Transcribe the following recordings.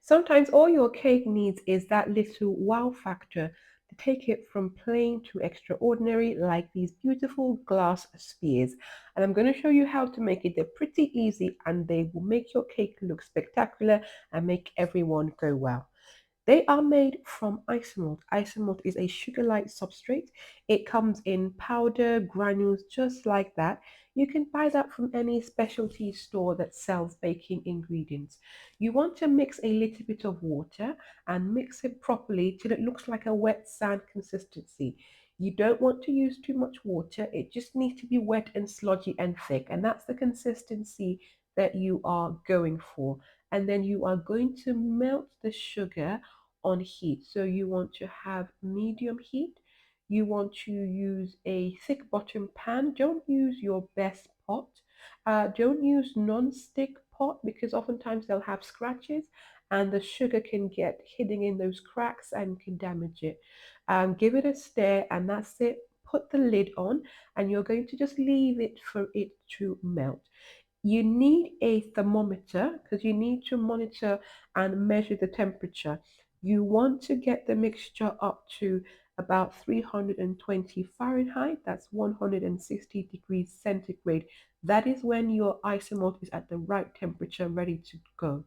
Sometimes all your cake needs is that little wow factor to take it from plain to extraordinary, like these beautiful glass spheres. And I'm going to show you how to make it. They're pretty easy and they will make your cake look spectacular and make everyone go wow. They are made from isomalt. Isomalt is a sugar-like substrate. It comes in powder, granules, just like that. You can buy that from any specialty store that sells baking ingredients. You want to mix a little bit of water and mix it properly till it looks like a wet sand consistency. You don't want to use too much water. It just needs to be wet and sludgy and thick, and that's the consistency that you are going for. And then you are going to melt the sugar on heat. So you want to have medium heat. You want to use a thick bottom pan. Don't use your best pot. Don't use non-stick pot because oftentimes they'll have scratches and the sugar can get hidden in those cracks and can damage it. Give it a stir and that's it. Put the lid on and you're going to just leave it for it to melt. You need a thermometer because you need to monitor and measure the temperature. You want to get the mixture up to about 320 Fahrenheit, that's 160 degrees centigrade. That is when your isomalt is at the right temperature, ready to go.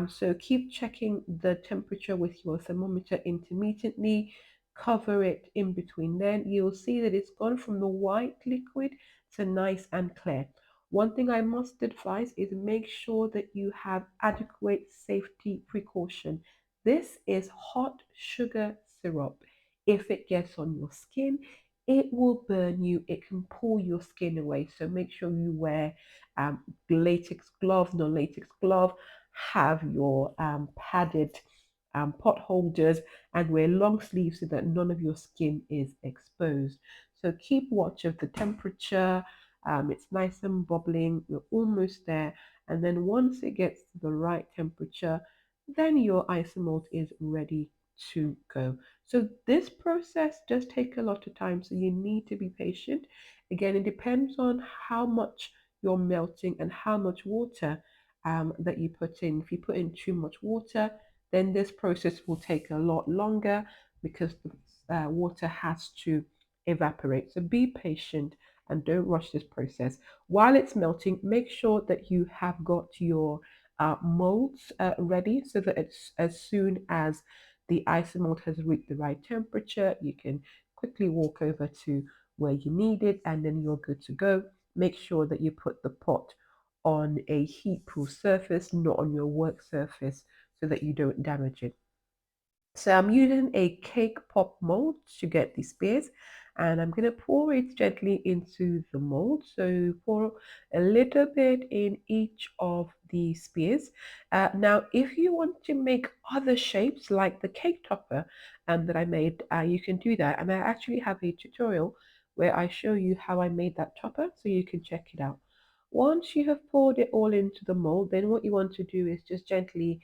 So keep checking the temperature with your thermometer intermittently. Cover it in between. Then you'll see that it's gone from the white liquid to nice and clear. One thing I must advise is make sure that you have adequate safety precaution. This is hot sugar syrup. If it gets on your skin, it will burn you. It can pull your skin away. So make sure you wear latex glove, non-latex glove, have your padded pot holders and wear long sleeves so that none of your skin is exposed. So keep watch of the temperature. It's nice and bubbling. We're almost there. And then once it gets to the right temperature, then your isomalt is ready to go. So this process does take a lot of time. So you need to be patient. Again, it depends on how much you're melting and how much water that you put in. If you put in too much water, then this process will take a lot longer because the water has to evaporate. So be patient and don't rush this process. While it's melting, make sure that you have got your molds ready so that it's as soon as the isomalt has reached the right temperature, you can quickly walk over to where you need it and then you're good to go. Make sure that you put the pot on a heat proof surface, not on your work surface, so that you don't damage it. So I'm using a cake pop mold to get the spears and I'm going to pour it gently into the mold. So pour a little bit in each of the spears. Now, if you want to make other shapes like the cake topper that I made, you can do that. And I actually have a tutorial where I show you how I made that topper so you can check it out. Once you have poured it all into the mold, then what you want to do is just gently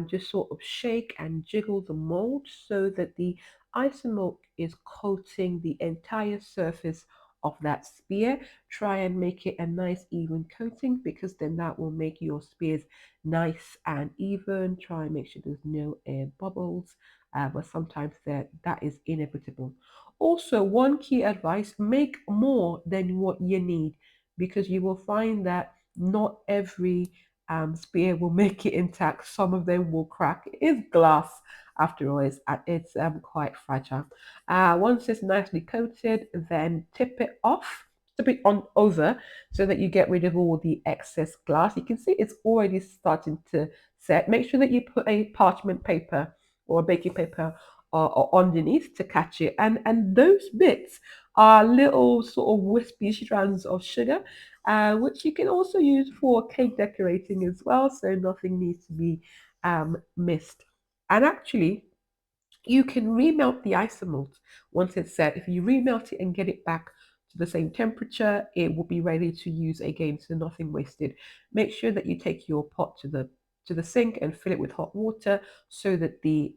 just sort of shake and jiggle the mold so that the isomalt is coating the entire surface of that spear. Try and make it a nice even coating because then that will make your spears nice and even. Try and make sure there's no air bubbles, but sometimes that is inevitable. Also, one key advice, make more than what you need because you will find that not every spear will make it intact. Some of them will crack. It is glass after all. It's quite fragile. Once it's nicely coated, then tip it on over so that you get rid of all the excess glass. You can see it's already starting to set. Make sure that you put a parchment paper or a baking paper or underneath to catch it. And those bits are little sort of wispy strands of sugar which you can also use for cake decorating as well, so nothing needs to be missed. And actually, you can remelt the isomalt once it's set. If you remelt it and get it back to the same temperature, it will be ready to use again, so nothing wasted. Make sure that you take your pot to the sink and fill it with hot water so that the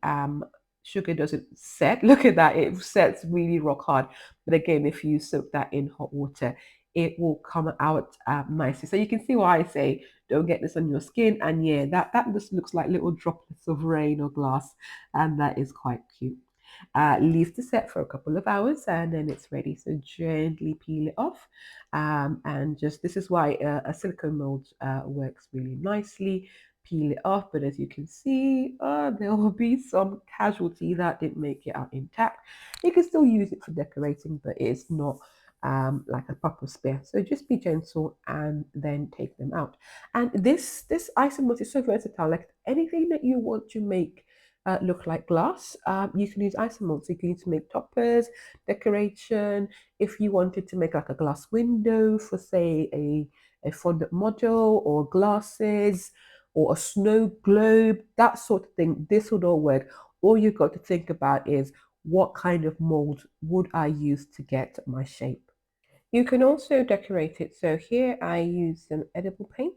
sugar doesn't set. Look at that, it sets really rock hard. But again, if you soak that in hot water, it will come out nicely. So you can see why I say don't get this on your skin. And yeah, that just looks like little droplets of rain or glass, and that is quite cute. Leave to set for a couple of hours and then it's ready. So gently peel it off. And just this is why a silicone mold works really nicely. Peel it off, but as you can see, there will be some casualty that didn't make it out intact. You can still use it for decorating, but it's not like a proper spear. So just be gentle and then take them out. And this isomalt is so versatile. Like anything that you want to make look like glass. You can use isomalt. So you can use to make toppers, decoration. If you wanted to make like a glass window for say a fondant model or glasses or a snow globe, that sort of thing, this would all work. All you've got to think about is what kind of mold would I use to get my shape. You can also decorate it. So here I use some edible paint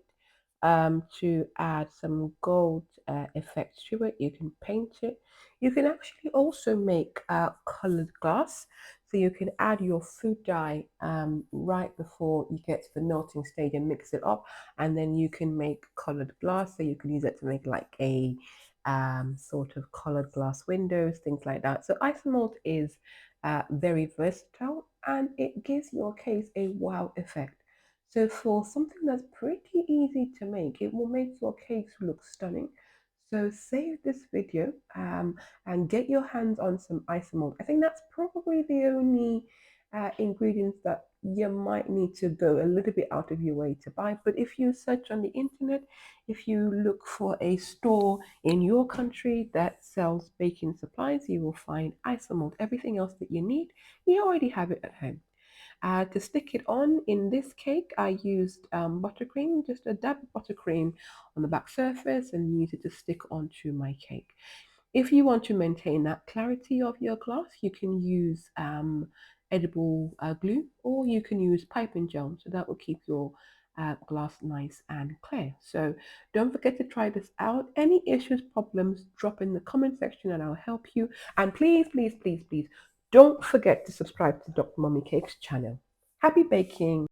to add some gold effects to it. You can paint it. You can actually also make colored glass. So you can add your food dye right before you get to the melting stage and mix it up. And then you can make colored glass. So you can use it to make like a sort of colored glass windows, things like that. So isomalt is very versatile and it gives your case a wow effect. So for something that's pretty easy to make, it will make your cakes look stunning. So save this video and get your hands on some isomalt. I think that's probably the only ingredients that you might need to go a little bit out of your way to buy. But if you search on the internet, if you look for a store in your country that sells baking supplies, you will find isomalt. Everything else that you need, you already have it at home. To stick it on in this cake, I used buttercream, just a dab of buttercream on the back surface and use it to stick onto my cake. If you want to maintain that clarity of your glass, you can use edible glue or you can use piping gel. So that will keep your glass nice and clear. So don't forget to try this out. Any issues, problems, drop in the comment section and I'll help you. And please, please, please, please don't forget to subscribe to Dr. Mummy Cakes channel. Happy baking!